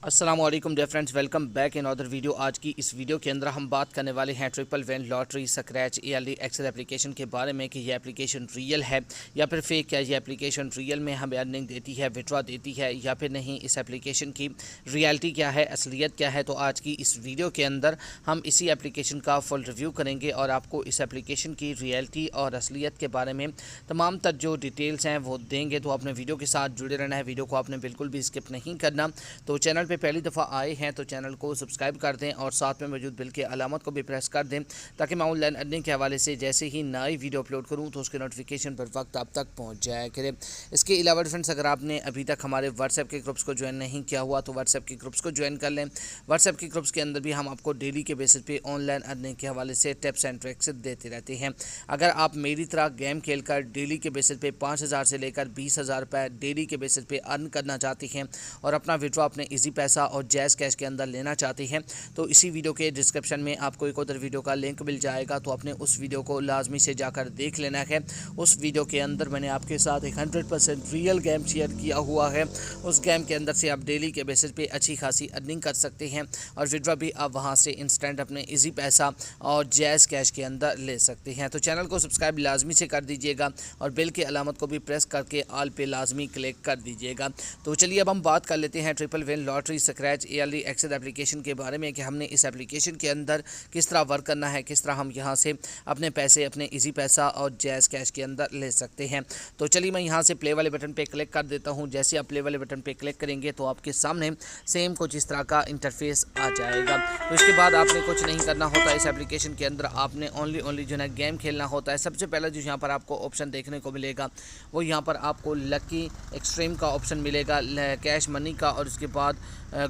अस्सलाम वालेकुम dear friends, welcome back in other video. आज की इस वीडियो के अंदर हम बात करने वाले हैं triple win lottery scratch ALD excel application के बारे में कि यह एप्लीकेशन रियल है या फिर फेक है। यह एप्लीकेशन रियल में हमें अर्निंग देती है, विड्रॉ देती है या फिर नहीं। इस एप्लीकेशन की रियलिटी क्या है, असलियत क्या है। तो आज की इस वीडियो के अंदर हम इसी एप्लीकेशन का फुल रिव्यू करेंगे और आपको इस एप्लीकेशन की रियलिटी और असलियत के बारे में तमाम तर जो डिटेल्स हैं वो देंगे। तो आपने वीडियो के साथ जुड़े रहना है, वीडियो को आपने बिल्कुल भी स्किप नहीं करना। तो चैनल पे पहली दफ़ा आए हैं तो चैनल को सब्सक्राइब कर दें और साथ में मौजूद बिल के अलामत को भी प्रेस कर दें ताकि मैं ऑनलाइन अर्निंग के हवाले से जैसे ही नई वीडियो अपलोड करूं तो उसके नोटिफिकेशन पर वक्त आप तक पहुंच जाया करें। इसके अलावा फ्रेंड्स, अगर आपने अभी तक हमारे व्हाट्सएप के ग्रुप्स को ज्वाइन नहीं किया हुआ तो व्हाट्सएप के ग्रुप्स को ज्वाइन कर लें। व्हाट्सएप के ग्रुप्स के अंदर भी हम आपको डेली के बेसिस पे ऑनलाइन अर्निंग के हवाले से टिप्स एंड ट्रिक्स देते रहते हैं। अगर आप मेरी तरह गेम खेलकर डेली के बेसिस पे 5,000 से लेकर 20,000 रुपये डेली के बेसिस पे अर्न करना चाहते हैं और अपना विड्रॉ अपने इजी पैसा और जैज़ कैश के अंदर लेना चाहते हैं तो इसी वीडियो के डिस्क्रिप्शन में आपको एक और वीडियो का लिंक मिल जाएगा। तो आपने उस वीडियो को लाजमी से जाकर देख लेना है। उस वीडियो के अंदर मैंने आपके साथ एक 100% रियल गेम शेयर किया हुआ है। उस गेम के अंदर से आप डेली के बेसिस पे अच्छी खासी अर्निंग कर सकते हैं और विड्रॉ भी आप वहां से इंस्टेंट अपने इजी पैसा और जैज़ कैश के अंदर ले सकते हैं। तो चैनल को सब्सक्राइब लाजमी से कर दीजिएगा और बिल के अलामत को भी प्रेस करके ऑल पे लाजमी क्लिक कर दीजिएगा। तो चलिए अब हम बात कर लेते हैं triple win lottery scratch ALD excel application के बारे में कि हमने इस एप्लीकेशन के अंदर किस तरह वर्क करना है, किस तरह हम यहां से अपने पैसे अपने इजी पैसा और जैज़ कैश के अंदर ले सकते हैं। तो चलिए मैं यहां से प्ले वाले बटन पे क्लिक कर देता हूं। जैसे आप प्ले वाले बटन पे क्लिक करेंगे तो आपके सामने सेम कुछ इस तरह का इंटरफेस आ जाएगा। तो इसके बाद आपने कुछ नहीं करना होता। इस एप्लीकेशन के अंदर आपने ओनली जो है गेम खेलना होता है। सबसे पहले जो यहाँ पर आपको ऑप्शन देखने को मिलेगा वो यहाँ पर आपको लकी एक्सट्रीम का ऑप्शन मिलेगा, कैश मनी का, और उसके बाद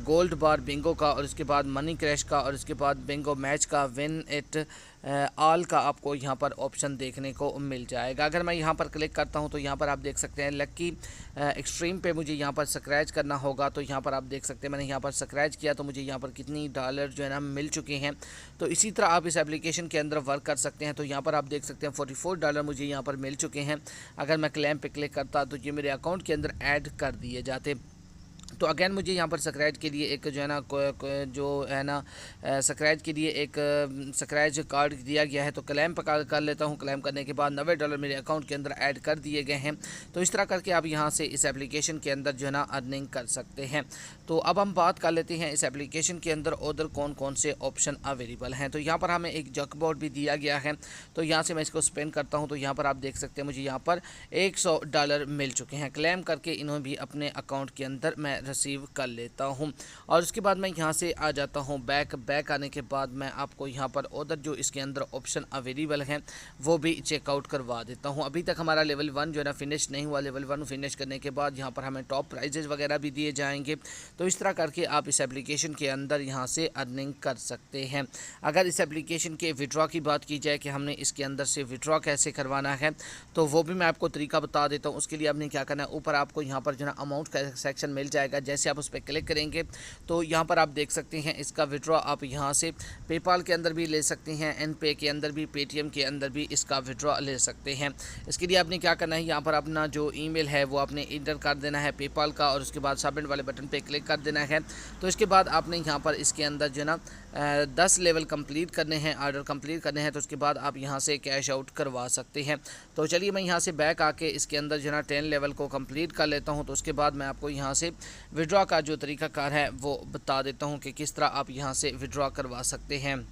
गोल्ड बार बिंगो का, और उसके बाद मनी क्रैश का, और उसके बाद बिंगो मैच का, विन इट ऑल का आपको यहाँ पर ऑप्शन देखने को मिल जाएगा। अगर मैं यहाँ पर क्लिक करता हूँ तो यहाँ पर आप देख सकते हैं लकी एक्सट्रीम पे मुझे यहाँ पर स्क्रैच करना होगा। तो यहाँ पर आप देख सकते हैं मैंने यहाँ पर स्क्रैच किया तो मुझे यहाँ पर कितनी डॉलर जो है ना मिल चुके हैं। तो इसी तरह आप इस एप्लीकेशन के अंदर वर्क कर सकते हैं। तो यहाँ पर आप देख सकते हैं $44 मुझे यहाँ पर मिल चुके हैं। अगर मैं क्लेम पे क्लिक करता तो ये मेरे अकाउंट के अंदर ऐड कर दिए जाते। तो अगेन मुझे यहाँ पर स्क्रैच के लिए एक जो है ना जो है ना स्क्रैच के लिए एक स्क्रैच कार्ड दिया गया है। तो क्लेम पर कर लेता हूँ। क्लेम करने के बाद $90 मेरे अकाउंट के अंदर ऐड कर दिए गए हैं। तो इस तरह करके आप यहाँ से इस एप्लीकेशन के अंदर जो है ना अर्निंग कर सकते हैं। तो अब हम बात कर लेते हैं इस एप्लीकेशन के अंदर उधर कौन कौन से ऑप्शन अवेलेबल हैं। तो यहाँ पर हमें एक जैकपॉट भी दिया गया है। तो यहाँ से मैं इसको स्पेंड करता हूँ तो यहाँ पर आप देख सकते हैं मुझे यहाँ पर $100 मिल चुके हैं। क्लेम करके इन्होंने भी अपने अकाउंट के अंदर मैं रिसीव कर लेता हूं। और उसके बाद मैं यहां से आ जाता हूं बैक आने के बाद मैं आपको यहां पर उधर जो इसके अंदर ऑप्शन अवेलेबल हैं वो भी चेकआउट करवा देता हूं। अभी तक हमारा लेवल 1 जो है ना फिनिश नहीं हुआ। लेवल 1 फिनिश करने के बाद यहां पर हमें टॉप प्राइजेज वगैरह भी दिए जाएंगे। तो इस तरह करके आप इस एप्लीकेशन के अंदर यहां से अर्निंग कर सकते हैं। अगर इस एप्लीकेशन के विड्रॉ की बात की जाए कि हमने इसके अंदर से विड्रॉ कैसे करवाना है तो वो भी मैं आपको तरीका बता देता हूँ। उसके लिए आपने क्या करना है, ऊपर आपको यहाँ पर जो है अमाउंट का सेक्शन मिल जाएगा। जैसे आप उस पर क्लिक करेंगे तो यहाँ पर आप देख सकते हैं इसका विड्रॉ आप यहाँ से पेपाल के अंदर भी ले सकते हैं, एनपे के अंदर भी, पेटीएम के अंदर भी इसका विड्रॉ ले सकते हैं। इसके लिए आपने क्या करना है, यहाँ पर अपना जो ईमेल है वो आपने इंटर कर देना है पेपाल का और उसके बाद सबमिट वाले बटन पे क्लिक कर देना है। तो इसके बाद आपने यहाँ पर इसके अंदर जो है ना 10 लेवल कंप्लीट करने हैं, ऑर्डर कंप्लीट करने हैं। तो उसके बाद आप यहाँ से कैश आउट करवा सकते हैं। तो चलिए मैं यहाँ से बैक आके इसके अंदर जो है ना 10 लेवल को कंप्लीट कर लेता हूँ। तो उसके बाद मैं आपको यहाँ से विड्रॉ का जो तरीकाकार है वो बता देता हूँ कि किस तरह आप यहाँ से विड्रॉ करवा सकते हैं।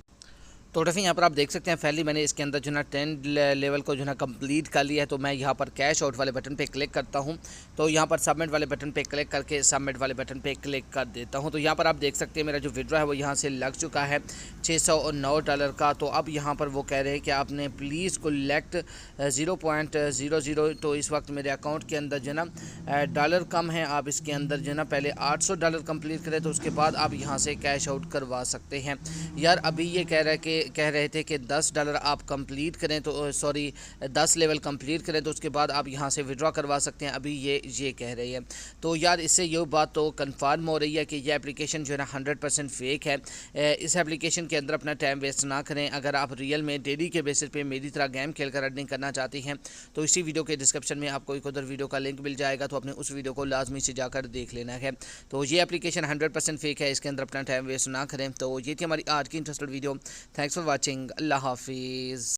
तो डफी यहाँ पर आप देख सकते हैं पहले मैंने इसके अंदर जो है ना 10 लेवल को जो है ना कंप्लीट कर लिया है। तो मैं यहाँ पर कैश आउट वाले बटन पे क्लिक करता हूँ। तो यहाँ पर सबमिट वाले बटन पे क्लिक करके सबमिट वाले बटन पे क्लिक कर देता हूँ। तो यहाँ पर आप देख सकते हैं मेरा जो विड्रॉ है वो यहाँ से लग चुका है $609 का। तो अब यहाँ पर वो कह रहे हैं कि आपने प्लीज़ कलेक्ट 0.00। तो इस वक्त मेरे अकाउंट के अंदर जो है ना डॉलर कम है। आप इसके अंदर जो है ना पहले $800 कंप्लीट करें तो उसके बाद आप यहाँ से कैश आउट करवा सकते हैं। यार अभी ये कह रहे थे कि $10 आप कंप्लीट करें तो सॉरी 10 लेवल कंप्लीट करें तो उसके बाद आप यहाँ से विड्रॉ करवा सकते हैं। अभी ये कह रही है। तो यार इससे ये बात तो कंफर्म हो रही है कि ये एप्लीकेशन जो है ना 100% फेक है। इस एप्लीकेशन के के अंदर अपना टाइम वेस्ट ना करें। अगर आप रियल में डेली के बेसिस पे मेरी तरह गेम खेल कर अर्निंग करना चाहती हैं तो इसी वीडियो के डिस्क्रिप्शन में आपको एक उधर वीडियो का लिंक मिल जाएगा, तो आपने उस वीडियो को लाजमी से जाकर देख लेना है। तो ये एप्लीकेशन 100% फेक है, इसके अंदर अपना टाइम वेस्ट ना करें। तो ये थी हमारी आज की interested video. Thanks for watching. अल्लाह हाफिज़।